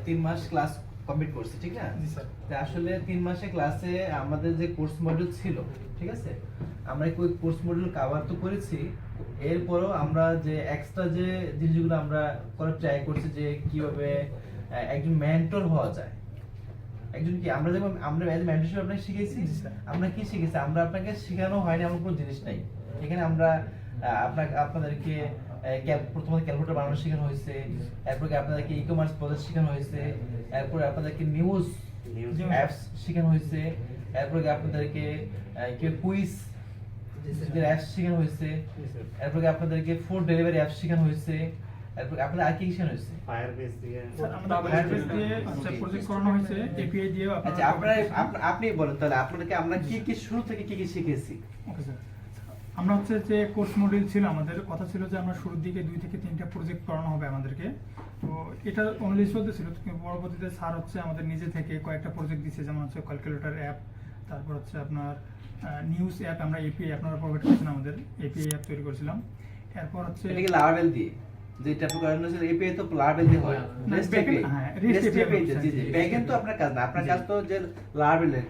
3 মাস class complete করছি, ঠিক না? জি স্যার। তো আসলে 3 মাসে ক্লাসে আমাদের যে কোর্স মডিউল ছিল, ঠিক আছে, আমরা কি কোর্স মডিউল কভার তো করেছি, এরপরও আমরা যে এক্সট্রা যে জিনিসগুলো আমরা করে ট্রাই করছি যে কিভাবে একজন মেন্টর হওয়া যায়। একজন কি আমরা যেমন আমরা এজ মেন্টরশিপ আপনাকে শিখেছি, আমরা কি শিখেছি, আমরা আপনাকে শেখানো হয়নি এমন কোনো জিনিস নাই। এখানে আমরা আপনাদেরকে প্রথমে ক্যালকুলেটর বানানো শেখানো হয়েছে, এরপরে আপনাদেরকে ই কমার্স প্রজেক্ট শেখানো হয়েছে, এরপরে আপনাদেরকে নিউজ অ্যাপস শেখানো হয়েছে, এরপরে আপনাদেরকে কি কুইজ অ্যাপস শেখানো হয়েছে, এরপরে আপনাদেরকে ফুড ডেলিভারি অ্যাপস শেখানো হয়েছে, এরপরে আপনাদের আর কি শেখানো হয়েছে? ফায়ারবেস দিয়ে আচ্ছা প্রজেক্ট করানো হয়েছে, এপিআই দিয়ে। আচ্ছা আপনি বলেন তাহলে আপনাদেরকে আমরা কি শুরু থেকে কি শিখেছি? ওকে স্যার, আমরা হচ্ছে যে কোর্স মডিউল ছিল, আমাদের কথা ছিল যে আমরা শুরুর দিকে 2 থেকে 3টা প্রজেক্ট করানো হবে আমাদেরকে। তো এটা অনলি চলতেছিল, পরবর্তীতে স্যার হচ্ছে আমাদের নিজে থেকে কয়েকটা প্রজেক্ট দিচ্ছে, যেমন হচ্ছে ক্যালকুলেটর অ্যাপ, তারপর হচ্ছে আপনার নিউজ অ্যাপ, আমরা এপিআই আপনারা প্রোভাইড করেছেন, আমাদের এপিআই অ্যাপ তৈরি করেছিলাম। এরপর হচ্ছে এটা কি লারাভেল দিয়ে যেটা আপনি করেন হচ্ছে এপিআই তো লারাভেল দিয়ে হয়, রেস্ট এপিআই, রেস্ট এপিআই জি জি, ব্যাকএন্ড তো আপনার কাজ না, আপনার কাজ তো যে লারাভেলের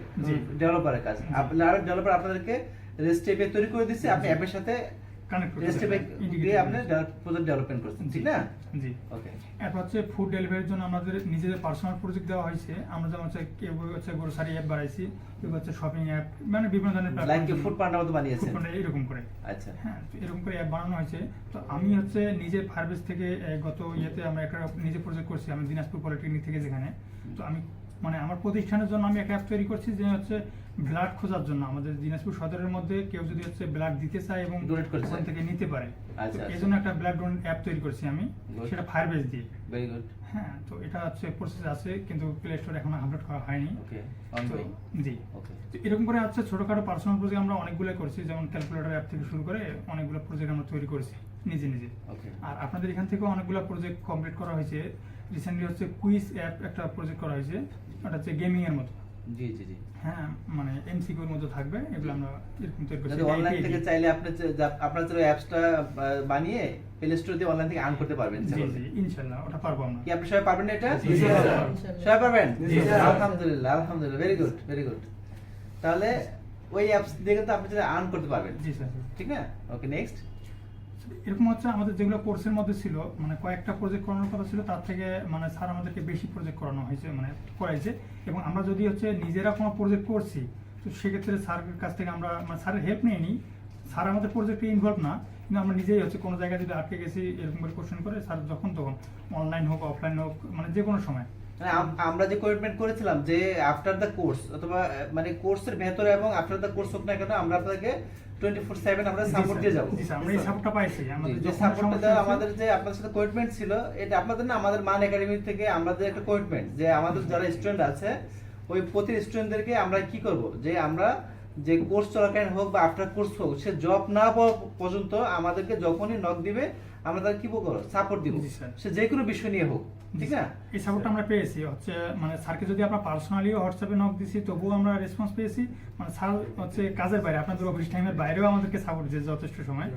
ডেভেলপারের কাজ। লারাভেল ডেভেলপার আপনাদেরকে রেস্ট এপিআই তৈরি করে দিচ্ছে, আপনি অ্যাপের সাথে কানেক্ট করে রেস্ট এপিআই দিয়ে আপনি প্রজেক্ট ডেভেলপমেন্ট করছেন, ঠিক না? জি ওকে। এরপর হচ্ছে ফুড ডেলিভারির জন্য আমাদের নিজেদের পার্সোনাল প্রজেক্ট দেওয়া হয়েছে। আমরা যেমন হচ্ছে কেউ হচ্ছে গ্রোসারি অ্যাপ বানাইছি, কেউ হচ্ছে শপিং অ্যাপ, মানে বিভিন্ন ধরনের লাইক ফুড পান্ডা মতো বানিয়েছেন এরকম করে। আচ্ছা হ্যাঁ, এরকম করে অ্যাপ বানানো হয়েছে। তো আমি হচ্ছে নিজে ফায়ারবেস থেকে গত ইয়েতে আমরা একটা নিজে প্রজেক্ট করছি, আমি দিনাজপুর পলিটেকনিক থেকে, যেখানে তো আমি মানে আমার প্রতিষ্ঠানের জন্য আমি একটা অ্যাপ তৈরি করছি, যে হচ্ছে ব্লাড খোঁজার জন্য। আমাদের দিনাজপুর সদরের মধ্যে কেউ যদি হচ্ছে ব্লাড দিতে চায় এবং ডোনেট করতে ওখান থেকে নিতে পারে, আচ্ছা, এই জন্য একটা ব্লাড ডোনেট অ্যাপ তৈরি করছি আমি, সেটা ফায়ারবেস দিয়ে। Very good. হ্যাঁ, তো এটা হচ্ছে প্রসেস আছে, কিন্তু প্লে স্টোরে এখনো আপলোড করা হয়নি। ওকে জি ওকে। তো এরকম করে হচ্ছে ছোটখাটো পার্সোনাল প্রজেক্ট আমরা অনেকগুলো করছি, যেমন ক্যালকুলেটর অ্যাপ থেকে শুরু করে অনেকগুলো প্রজেক্ট আমরা তৈরি করেছি নিজে নিজে। আর আপনাদের এখান থেকেও অনেকগুলো প্রজেক্ট কমপ্লিট করা হয়েছে। রিসেন্টলি হচ্ছে কুইজ অ্যাপ একটা প্রজেক্ট করা হয়েছে, ওটা হচ্ছে গেমিং এর মতো। জি জি জি। হ্যাঁ, মানে এমসিকিউ এর মতো থাকবে, এগুলো আমরা এরকম তৈরি করছি। অনলাইন থেকে চাইলে আপনি আপনার যে অ্যাপসটা বানিয়ে প্লে স্টোর দিয়ে অনলাইন থেকে আর্ন করতে পারবেন। জি জি, ইনশাআল্লাহ ওটা পারবো আমরা। কি আপনি সবাই পারবেন এটা? ইনশাআল্লাহ। সবাই পারবেন? আলহামদুলিল্লাহ আলহামদুলিল্লাহ, ভেরি গুড ভেরি গুড। তাহলে ওই অ্যাপস দিয়ে কিন্তু আপনি আর্ন করতে পারবেন। জি স্যার। ঠিক না? ওকে, নেক্সট। এরকম হচ্ছে আমাদের যেগুলো কোর্সের মধ্যে ছিল, মানে কয়েকটা প্রজেক্ট করানোর কথা ছিল, তার থেকে মানে স্যার আমাদেরকে বেশি প্রজেক্ট করানো হয়েছে, মানে করাইছে। এবং আমরা যদি হচ্ছে নিজেরা কোনো প্রজেক্ট করছি, তো সেক্ষেত্রে স্যারের কাছ থেকে আমরা মানে স্যারের হেল্প নিয়ে নিই। স্যার আমাদের প্রজেক্টে ইনভলভ না, কিন্তু আমরা নিজেই হচ্ছে কোনো জায়গায় যদি আটকে গেছি এরকম করে কোশ্চেন করে স্যার যখন তখন, অনলাইন হোক অফলাইন হোক, মানে যে কোনো সময়। আমরা যে কমিটমেন্ট করেছিলাম যে আফটার দ্য কোর্স অথবা মানে কোর্সের ভেতরে এবং আফটার দ্য কোর্স হোক না কেন, আমরা আপনাকে 24/7 আমরা সাপোর্ট দিয়ে যাব। জি স্যার, আমরা এই সাপোর্টটা পাইছি। আমাদের যে সাপোর্টটা আমাদের যে আপনাদের সাথে কমিটমেন্ট ছিল, এটা আপনাদের না, আমাদের মান একাডেমি থেকে আমাদের একটা কমিটমেন্ট যে আমাদের যারা স্টুডেন্ট আছে ওই প্রতি স্টুডেন্টদেরকে আমরা কি করব, যে আমরা যে কোর্স চলাকালীন হোক বা আফটার কোর্স হোক, সে জব না পাওয়া পর্যন্ত আমাদেরকে যখনই নক দিবে আমরা তাকে কি করব, সাপোর্ট দিব, সে যে কোনো বিষয় নিয়ে হোক। ঠিক না? এই সাপোর্টটা আমরা পেয়েছি হচ্ছে, মানে স্যারকে যদি আমরা পার্সোনালি হোয়াটসঅ্যাপে নক দিছি তবুও আমরা রেসপন্স পেয়েছি। মানে স্যার হচ্ছে কাজের বাইরে, আপনাদের অফিস টাইমের বাইরেও আমাদেরকে সাপোর্ট দিয়েছে যথেষ্ট সময়।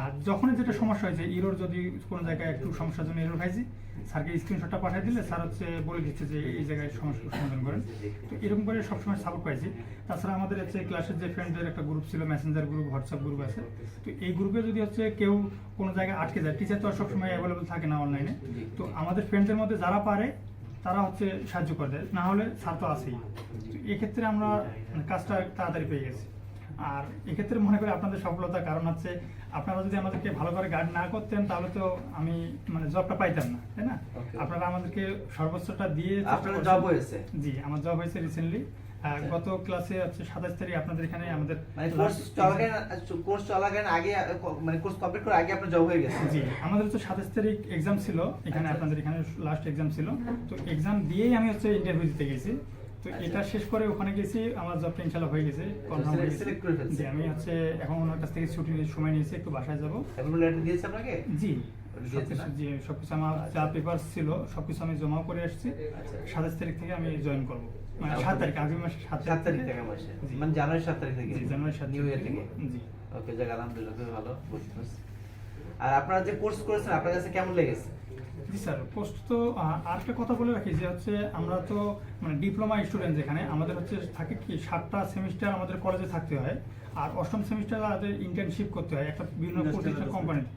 আর যখনই যেটা সমস্যা হয়েছে, ইরোর যদি কোনো জায়গায় একটু সমস্যার জন্য ইরোর খাইছি, স্যারকে স্ক্রিনশটটা পাঠিয়ে দিলে স্যার হচ্ছে বলে দিচ্ছে যে এই জায়গায় সমস্যার সমাধান করেন। তো এরকম করে সবসময় সাপোর্ট পাইছি। তাছাড়া আমাদের হচ্ছে ক্লাসের যে ফ্রেন্ডদের একটা গ্রুপ ছিল, মেসেঞ্জার গ্রুপ, হোয়াটসঅ্যাপ গ্রুপ আছে। তো এই গ্রুপে যদি হচ্ছে কেউ কোনো জায়গায় আটকে যায়, টিচার তো আর সবসময় অ্যাভেলেবল থাকে না অনলাইনে, তো আমাদের ফ্রেন্ডদের মধ্যে যারা পারে তারা হচ্ছে সাহায্য করে দেয়, না হলে স্যার তো আছেই। তো এক্ষেত্রে আমরা কাজটা তাড়াতাড়ি পেয়ে গেছি। আর এক্ষেত্রে মনে করি আপনাদের সফলতার কারণ হচ্ছে, আপনারা যদি আমাদেরকে ভালো করে গাইড না করতেন তাহলে তো আমি মানে জবটা পাইতাম না, তাই না? আপনারা আমাদেরকে সর্বোচ্চটা দিয়ে জব হয়েছে। জি, আমার জব হয়েছে রিসেন্টলি। গত ক্লাসে হচ্ছে 27 তারিখ আপনাদের এখানে আমাদের কোর্স চলাকালীন আগে, মানে কোর্স কমপ্লিট করার আগে আপনার জব হয়ে গেছে। জি, আমাদের হচ্ছে 27 তারিখ এক্সাম ছিল এখানে, আপনাদের এখানে লাস্ট এক্সাম ছিল। তো এক্সাম দিয়েই আমি হচ্ছে ইন্টারভিউ দিতে গেছি। তো এটা শেষ করে ওখানে গেছি, আমার জবটা ইনশাআল্লাহ হয়ে গেছে, কনফার্ম হয়ে গেছে। জি, আমি হচ্ছে এখন ওনার কাছ থেকে ছুটি নিয়ে সময় নিয়েছি, একটু বাসায় যাব। এখন লেটার দিয়েছে আপনাকে? জি, সবকিছু আমার যা পেপার ছিল সবকিছু আমি জমা করে আসছি। 27 তারিখ থেকে আমি জয়েন করব, মানে 7 তারিখ, আগামী মাসে 7 তারিখ থেকে মাসে, মানে জানুয়ারি 7 তারিখ থেকে। জি, জানুয়ারি 7 নিউ ইয়ার থেকে। জি, ওকে, যাক আলহামদুলিল্লাহ, খুব ভালো। আর আপনারা যে কোর্স করেছেন আপনার কাছে কেমন লেগেছে? জি স্যার, পোস্ট তো আরেকটা কথা বলে রাখি যে হচ্ছে আমরা তো মানে ডিপ্লোমা স্টুডেন্ট, যেখানে আমাদের হচ্ছে থাকে কি 7টা সেমিস্টার আমাদের কলেজে থাকতে হয়, আর 8ম সেমিস্টার আমাদের ইন্টার্নশিপ করতে হয় একটা বিভিন্ন প্রতিষ্ঠান কোম্পানিতে,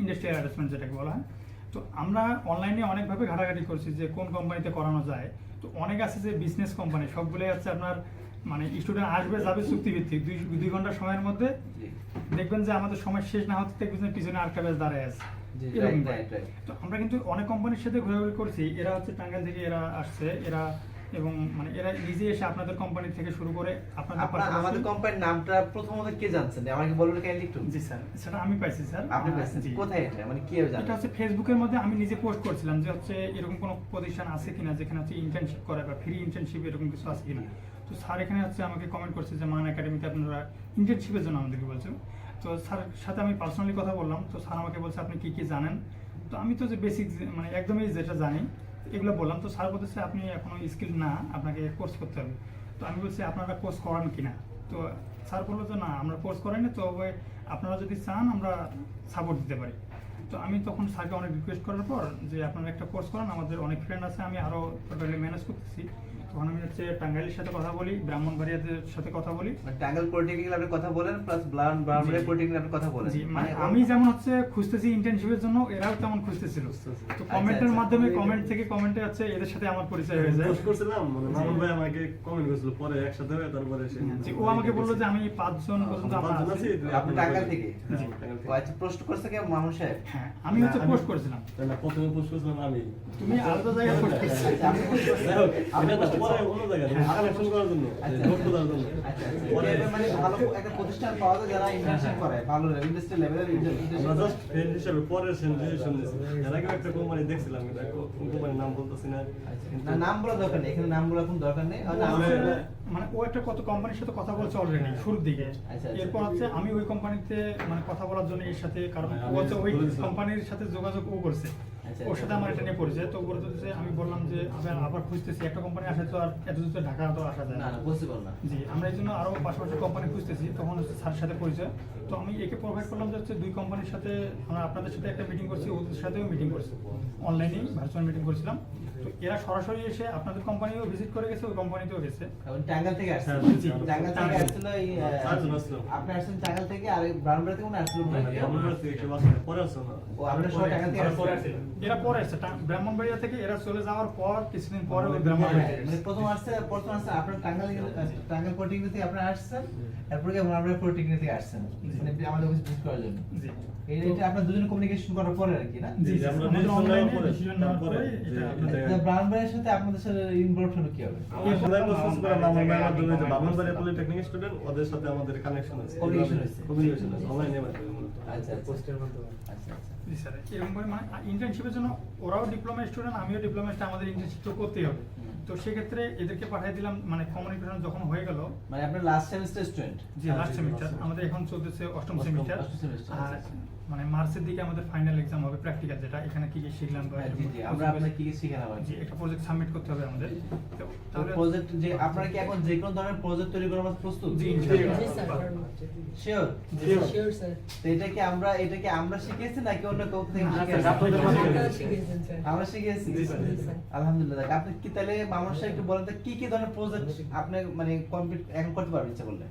ইন্ডাস্ট্রিয়াল অ্যাটাচমেন্ট যেটাকে বলা হয়। তো আমরা অনলাইনে অনেকভাবে ঘাটাঘাটি করছি যে কোন কোম্পানিতে করানো যায়। তো অনেক আছে যে বিজনেস কোম্পানি, সবগুলোই হচ্ছে আপনার মানে স্টুডেন্ট আসবে যাবে চুক্তিভিত্তিক, 2 ঘন্টা সময়ের মধ্যে দেখবেন যে আমাদের সময় শেষ না হতে দেখবেন পিছনে আরেকটা ব্যাচ দাঁড়ায় আছে। তো আমরা কিন্তু অনেক কোম্পানির সাথে ঘোরাঘুরি করছি, এরা হচ্ছে টাঙ্গাইল থেকে এরা আসছে, এরা এবং মানে এরা নিজে এসে আপনাদের কোম্পানি থেকে শুরু করে আমাদের কোম্পানির নামটা প্রথমত কে জানছেন আমাকে বলবেন কাইন্ডলি একটু। জি স্যার, সেটা আমি পাইছি স্যার। আপনি পাইছেন কোথায় এটা মানে কি জানেন? এটা হচ্ছে ফেসবুকের মধ্যে আমি নিজে পোস্ট করছিলাম যে হচ্ছে এরকম কোনো প্রতিষ্ঠান আছে কিনা যেখানে হচ্ছে ইন্টার্নশিপ করে বা ফ্রি ইন্টার্নশিপ এরকম কিছু আছে কিনা। তো স্যার এখানে হচ্ছে আমাকে কমেন্ট করছে যে মান একাডেমিতে আপনারা ইন্টার্নশিপের জন্য আমাদেরকে বলছেন। তো স্যারের সাথে আমি পার্সোনালি কথা বললাম, তো স্যার আমাকে বলছে আপনি কি কি জানেন। তো আমি তো যে বেসিক মানে একদমই যেটা জানি এগুলো বললাম। তো স্যার বলতেছে আপনি এখনো স্কিল না, আপনাকে কোর্স করতে হবে। তো আমি বলছি আপনারা কোর্স করান কিনা। তো স্যার বললো যে না আমরা কোর্স করাই না, তবে আপনারা যদি চান আমরা সাপোর্ট দিতে পারি। তো আমি তখন স্যারকে অনেক রিকোয়েস্ট করার পর যে আপনারা একটা কোর্স করান, আমাদের অনেক ফ্রেন্ড আছে, আমি আরও টোটালি ম্যানেজ করতেছি। তখন আমি হচ্ছে টাঙ্গাইলের সাথে কথা বলি, ব্রাহ্মণবাড়িয়াদের সাথে কথা বলি, টাঙ্গাইল পলিটেকনিক্যাল আপনি কথা বলেন প্লাস ব্রাহ্মণবাড়িয়া পলিটেকনিক্যাল আপনি কথা বলেন। মানে আমি যেমন হচ্ছে খুঁজতেছি ইন্টার্নশিপের জন্য, এরাও তেমন খুঁজতেছিল। তো কমেন্টের মাধ্যমে কমেন্ট থেকে কমেন্টে হচ্ছে এদের সাথে আমার পরিচয় হয়ে যায়। পোস্ট করছিলাম মানে মামুন ভাই আমাকে কমেন্ট করেছিল, পরে একসাথে হয়ে তারপরে এসে ও আমাকে বললো যে আমি 5 জন পর্যন্ত আমরা আছি। আপনি টাঙ্গাইল থেকে? জি। আচ্ছা, পোস্ট করছে কি মামুন সাহেব? হ্যাঁ, আমি হচ্ছে পোস্ট করেছিলাম। না, প্রথমে পোস্ট করেছিলাম আমি। তুমি আলাদা জায়গায় পোস্ট করেছো। আচ্ছা, আপনি পোস্ট করছেন। এটা তো পরে অন্য জায়গায় কানেকশন করার জন্য, দক্ষতার জন্য। আচ্ছা, পরে মানে ভালো একটা প্রতিষ্ঠান পাওয়া যায় যারা ইন্টার্নশিপ করে, ভালো ইন্ডাস্ট্রি লেভেলের আমরা জাস্ট ফ্রেন্ড হিসেবে পরে সেন্সেশন দিছি। এর আগে একটা কোম্পানি দেখছিলাম, এটা কোন কোম্পানির নাম বলতেছি না। না, নাম বলা দরকার নেই, এখানে নাম বলার কোনো দরকার নেই। মানে ও একটা কত কোম্পানির সাথে কথা বলছে অলরেডি শুরুর দিকে। আচ্ছা। এরপর হচ্ছে আমি ওই কোম্পানিতে মানে কথা বলার জন্য এর সাথে, কারণ ও হচ্ছে ওই কোম্পানির সাথে যোগাযোগ ও করছে, ওর সাথে আমার এটা নিয়ে পরিচয়। তো বলতেছে, আমি বললাম যে আবার খুঁজতেছি, একটা কোম্পানি আসে তো আর এত দূর ঢাকা তো আসা যায় না, পসিবল না। জি, আমরা এই জন্য আরো পাশাপাশি কোম্পানি খুঁজতেছি। তখন হচ্ছে স্যারের সাথে পরিচয়। তো আমি একে প্রোভাইড করলাম যে হচ্ছে 2 কোম্পানির সাথে আমরা আপনাদের সাথে একটা মিটিং করছি, ওদের সাথেও মিটিং করছি, অনলাইনে ভার্চুয়াল মিটিং করেছিলাম। তো এরা সরাসরি এসে আপনাদের কোম্পানিও ভিজিট করে গেছে, ওই কোম্পানিতেও গেছে। টাঙ্গাইল থেকে আসছে? জি, টাঙ্গাইল থেকে আসছিল। আপনি আসছেন টাঙ্গাইল থেকে, আর ব্রাহ্মণবাড়িয়া থেকে মনে আসছিল? ব্রাহ্মণবাড়িয়া থেকে কেউ আসে না, পরে আসছে না। ও আপনারা সবাই টাঙ্গাইল থেকে আসছেন? এরা পরে আসছে, ব্রাহ্মণবাড়িয়া থেকে এরা চলে যাওয়ার পর কিছুদিন পরে ওই ব্রাহ্মণবাড়িয়া থেকে মানে প্রথম আসছে আপনার টাঙ্গাইল পলিটেকনিক থেকে আপনারা আসছেন, তারপরে ব্রাহ্মণবাড়িয়া পলিটেকনিক থেকে আসছেন মানে আমাদের অফিস ভিজিট করার জন্য। জি, এটা আপনারা দুজনে কমিউনিকেশন করার পরে আর কি না? জি, আমরা ডিসিশন নেওয়ার পরে এটা ব্রাহ্মণবাড়িয়ার সাথে আপনাদের সাথে ইনভলভ হলো কি হবে? ব্রাহ্মণবাড়িয়া পলিটেকনিক স্টুডেন্ট, ওদের সাথে আমাদের কানেকশন আছে, কমিউনিকেশন আছে অনলাইনে। আচ্ছা, পোস্টের মাধ্যমে। আচ্ছা। জি স্যার, এরকম করে মানে ইন্টার্নশিপের জন্য ওরাও ডিপ্লোমা স্টুডেন্ট, আমিও ডিপ্লোমা স্টুডেন্ট, আমাদের ইন্টার্নশিপ তো করতেই হবে। তো সেক্ষেত্রে এদেরকে পাঠিয়ে দিলাম, মানে কমিউনিকেশন যখন হয়ে গেল। মানে আপনার লাস্ট সেমিস্টার স্টুডেন্ট? জি, লাস্ট সেমিস্টার আমাদের এখন চলতেছে 8ম সেমিস্টার। আর মানে মার্চের দিকে আমাদের ফাইনাল এক্সাম হবে, প্র্যাকটিক্যাল, যেটা এখানে কি কি শিখলাম বা জি, আমরা আপনাকে কি কি শেখানো হবে? জি, একটা প্রজেক্ট সাবমিট করতে হবে আমাদের। তো তাহলে প্রজেক্ট যে আপনারা কি এখন যে কোনো ধরনের প্রজেক্ট তৈরি করার মতো প্রস্তুত? জি, ইনশাআল্লাহ। শিওর? Sure sir. তো এটা কি আমরা শিখিয়েছি নাকি অন্য কেউ থেকে শিখিয়েছেন স্যার। আমরা শিখিয়েছি? আলহামদুলিল্লাহ। আপনি কি তাহলে মামুন সাহেব একটু বলেন তো কি কি ধরনের প্রজেক্ট আপনি মানে কমপ্লিট এখন করতে পারবেন ইচ্ছা করলে?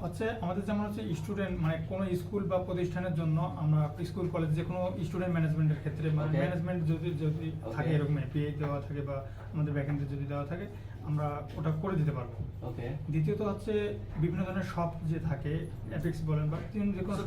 হচ্ছে আমাদের যেমন হচ্ছে স্টুডেন্ট মানে কোনো স্কুল বা প্রতিষ্ঠানের জন্য আমরা স্কুল কলেজ যে কোনো স্টুডেন্ট ম্যানেজমেন্টের ক্ষেত্রে মানে ম্যানেজমেন্ট যদি থাকে, এরকম এপিআই দেওয়া থাকে বা আমাদের ব্যাকএন্ডে যদি দেওয়া থাকে, আমরা ওটা করে দিতে পারবো। ওকে। দ্বিতীয়ত হচ্ছে বিভিন্ন ধরনের শপ যে থাকে, অ্যাপেক্স বলেন বা যে কোনো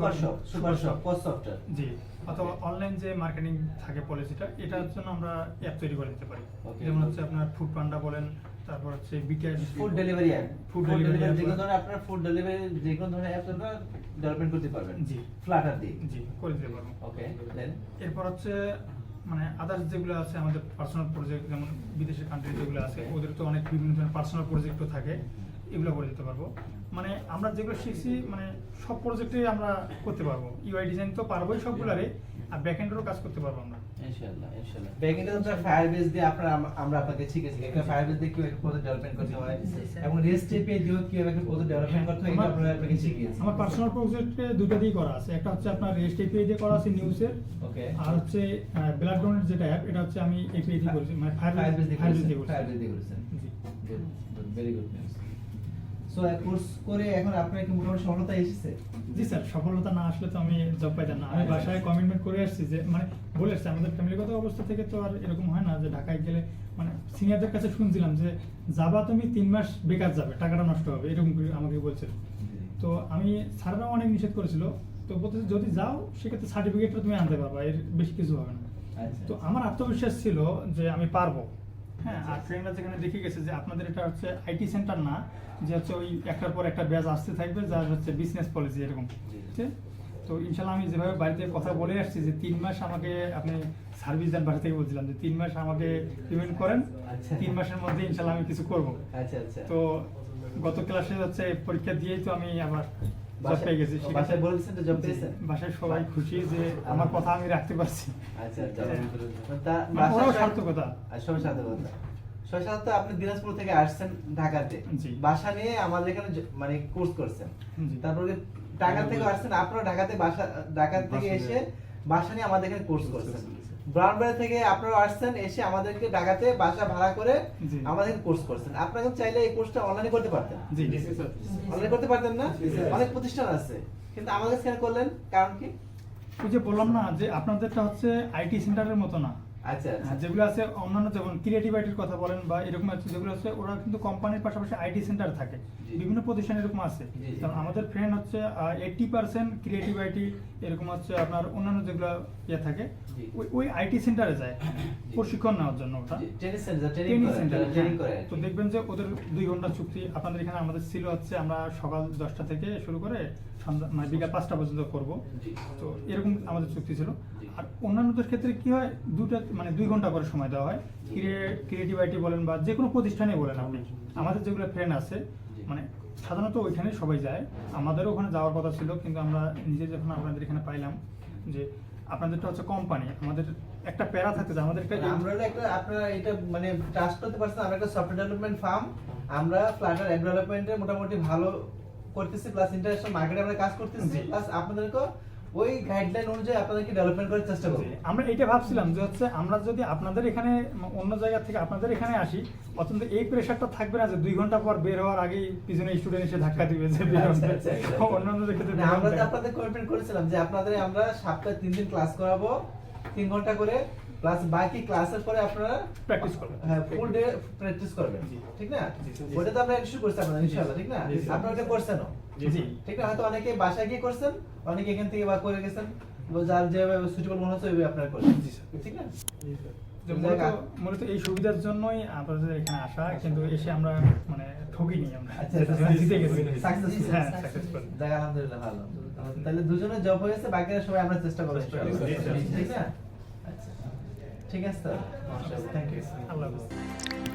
সুপার শপ কোর্স সফটওয়্যার, জি, অথবা অনলাইন যে মার্কেটিং থাকে পলিসিটা, এটার জন্য আমরা অ্যাপ তৈরি করে দিতে পারি। যেমন হচ্ছে আপনার ফুড পান্ডা বলেন, তারপর হচ্ছে bKash food delivery app, food delivery যে কোনো ধরনের আপনার ফুড ডেলিভারি যে কোনো ধরনের অ্যাপ আপনারা ডেভেলপমেন্ট করতে পারবেন। জি, ফ্লাটার দিয়ে। জি, করে দিতে পারবো। ওকে, দেন এরপর হচ্ছে মানে আদার্স যেগুলো আছে আমাদের পার্সোনাল প্রজেক্ট, যেমন বিদেশের কান্ট্রি যেগুলো আছে ওদের তো অনেক বিভিন্ন ধরনের পার্সোনাল প্রজেক্টও থাকে, এগুলো করে দিতে পারবো। মানে আমরা যেগুলো শিখছি মানে সব প্রজেক্টে আমরা করতে পারবো। ইউআই ডিজাইন তো পারবোই সবগুলারে, আর ব্যাকএন্ডেরও কাজ করতে পারবো আমরা। ইনশাআল্লাহ ইনশাআল্লাহ। ব্যাকএন্ডে আমরা ফায়ারবেস দিয়ে আমরা আপনাকে শিখেছি একটা ফায়ারবেস দিয়ে কিভাবে প্রজেক্ট ডেভেলপমেন্ট করতে হয় এবং রেস্ট এপিআই দিয়ে কিভাবে একটা প্রজেক্ট ডেভেলপমেন্ট করতে হয় এটা আমরা আপনাকে শিখিয়েছি। আমার পার্সোনাল প্রজেক্টে দুটো দিয়ে করা আছে, একটা হচ্ছে আপনার রেস্ট এপিআই দিয়ে করা আছে নিউজের, ওকে, আর হচ্ছে ব্লাড ডোনেট যেটা অ্যাপ এটা হচ্ছে আমি এপিআই দিয়ে করেছি, মানে ফায়ারবেস দিয়ে ফায়ারবেস করেছেন, দিয়ে করেছি। ফায়ারবেস দিয়ে করেছেন। জি। Good, very good news. So course করে এখন আপনার কি মোটামুটি সফলতা এসেছে? জি স্যার, সফলতা না আসলে তো আমি জব পাইতাম না। আমি বাসায় কমিটমেন্ট করে আসছি যে মানে বলে আসছি আমাদের ফ্যামিলিগত অবস্থা থেকে তো আর এরকম হয় না যে ঢাকায় গেলে মানে সিনিয়রদের কাছে শুনছিলাম যে যাবা তুমি 3 মাস বেকার যাবে, টাকাটা নষ্ট হবে, এরকম করে আমাকে বলছিল। তো আমি স্যাররাও অনেক নিষেধ করেছিল, তো বলতেছে যদি যাও সেক্ষেত্রে সার্টিফিকেটটা তুমি আনতে পারবা, এর বেশি কিছু হবে না। তো আমার আত্মবিশ্বাস ছিল যে আমি পারবো। হ্যাঁ, আর ফ্রেন্ডরা যেখানে দেখে গেছে যে আপনাদের এটা হচ্ছে আইটি সেন্টার না, যে হচ্ছে ওই একটার পর একটা ব্যাচ আসতে থাকবে যার হচ্ছে বিজনেস পলিসি এরকম। ঠিক আছে? তো ইনশাল্লাহ আমি যেভাবে বাড়িতে কথা বলে আসছি যে 3 মাস আমাকে আপনি সার্ভিস দেন, বাসা থেকে বলছিলাম যে 3 মাস আমাকে পেমেন্ট করেন, 3 মাসের মধ্যে ইনশাল্লাহ আমি কিছু করব। আচ্ছা আচ্ছা। তো গত ক্লাসে হচ্ছে পরীক্ষা দিয়েই তো আমি আবার জব পেয়ে গেছি। বাসায় বলছেন যে জব পেয়েছেন? বাসায় সবাই খুশি যে আমার কথা আমি রাখতে পারছি। আচ্ছা আচ্ছা। মানে ওরাও সার্থকতা। সবাই সার্থকতা। সাথে আপনি দিনাজপুর থেকে আসছেন ঢাকাতে, জি। বাসা নিয়ে আমাদের এখানে মানে কোর্স করছেন, জি। তারপরে ঢাকা থেকে আসছেন, আপনারা ঢাকা থেকে এসে বাসা নিয়ে আমাদের এখানে কোর্স করছেন। ব্রাউনবাড়ি থেকে আপনারা আসছেন, এসে আমাদেরকে ঢাকাতে বাসা ভাড়া করে জি। আমাদের কোর্স করছেন। আপনারা চাইলে এই কোর্সটা অনলাইনে করতে পারতেন, জি। অনলাইনে করতে পারতেন না? অনেক প্রতিষ্ঠান আছে, কিন্তু আমাদের কাছে কেন করলেন, কারণ কি? ওই যে বললাম না যে আপনাদেরটা হচ্ছে আইটি সেন্টারের মতো না। আচ্ছা আচ্ছা। যেগুলো আছে অন্যান্য যেমন ক্রিয়েটিভ আইটির কথা বলেন বা এরকম আছে যেগুলো আছে, ওরা কিন্তু কোম্পানির পাশাপাশি আইটি সেন্টার থাকে, বিভিন্ন প্রতিষ্ঠান এরকম আছে। কারণ আমাদের ফ্রেন্ড হচ্ছে 80% ক্রিয়েটিভ আইটি, এরকম হচ্ছে আপনার অন্যান্য যেগুলো ইয়ে থাকে ওই আইটি সেন্টারে যায় প্রশিক্ষণ নেওয়ার জন্য। ওটা ট্রেনিং সেন্টারে। তো দেখবেন যে ওদের 2 ঘন্টা চুক্তি, আপনাদের এখানে আমাদের ছিল হচ্ছে আমরা সকাল 10টা থেকে শুরু করে সন্ধ্যা মানে বিকাল 5টা পর্যন্ত করব। তো এরকম আমাদের চুক্তি ছিল। আর অন্যান্যদের ক্ষেত্রে কি হয়, 2 ঘন্টা করে সময় দেওয়া হয়। ক্রিয়েটিভ আইটি বলেন বা যে কোনো প্রতিষ্ঠানে বলেন আপনি, আমাদের যেগুলো ফ্রেন্ড আছে মানে সাধারণত ওইখানে সবাই যায়, আমাদেরও ওখানে যাওয়ার কথা ছিল, কিন্তু আমরা নিজে যখন আপনাদের এখানে পাইলাম যে আপনাদেরটা হচ্ছে কোম্পানি, আমাদের একটা প্যারা থাকতে যে আমাদের আপনারা এটা মানে ট্রাস্ট করতে পারছেন, আমরা একটা সফটওয়্যার ডেভেলপমেন্ট ফার্ম, আমরা ফ্লাটার অ্যাপ ডেভেলপমেন্টে মোটামুটি ভালো করতেছি, প্লাস ইন্টারন্যাশনাল মার্কেটে আমরা কাজ করতেছি, প্লাস আপনাদেরকে ওই গাইডলাইন অনুযায়ী আপনাদেরকে ডেভেলপমেন্ট করার চেষ্টা করব। আমরা এটা ভাবছিলাম যে হচ্ছে আমরা যদি আপনাদের এখানে অন্য জায়গা থেকে আপনাদের এখানে আসি, অত্যন্ত এই প্রেশারটা থাকবে না যে 2 ঘন্টা পর বের হওয়ার আগেই পিছনে স্টুডেন্ট এসে ধাক্কা দিবে যে অন্যান্যদের ক্ষেত্রে আমরা আপনাদের কমিটমেন্ট করেছিলাম যে আপনাদের আমরা সপ্তাহে 3 দিন ক্লাস করাবো 3 ঘন্টা করে, প্লাস বাকি ক্লাসের পরে আপনারা প্র্যাকটিস করবেন। হ্যাঁ, ফুল ডে প্র্যাকটিস করবেন, ঠিক না? ওটা তো আমরা ইনস্যু করছি আপনারা ইনশাআল্লাহ, ঠিক না? আপনারা এটা করছেনও, জি। ঠিক না? হয়তো অনেকে বাসায় গিয়ে করছেন, অনেকে এখান থেকে বা করে গেছেন, যার যেভাবে সুইটেবল মনে হচ্ছে ওইভাবে আপনারা করবেন, ঠিক না? মূলত এই সুবিধার জন্যই আপনাদের এখানে আসা, কিন্তু এসে আমরা মানে ঠকিনি, আমরা আচ্ছা, জিতে গেছি, সাকসেসফুল। হ্যাঁ সাকসেসফুল। যাক আলহামদুলিল্লাহ, ভালো। তাহলে দুজনের জব হয়েছে, বাকিরা সবাই আমরা চেষ্টা করব, ঠিক না? আচ্ছা, ঠিক আছে, থ্যাংক ইউ। আল্লাহ হাফেজ।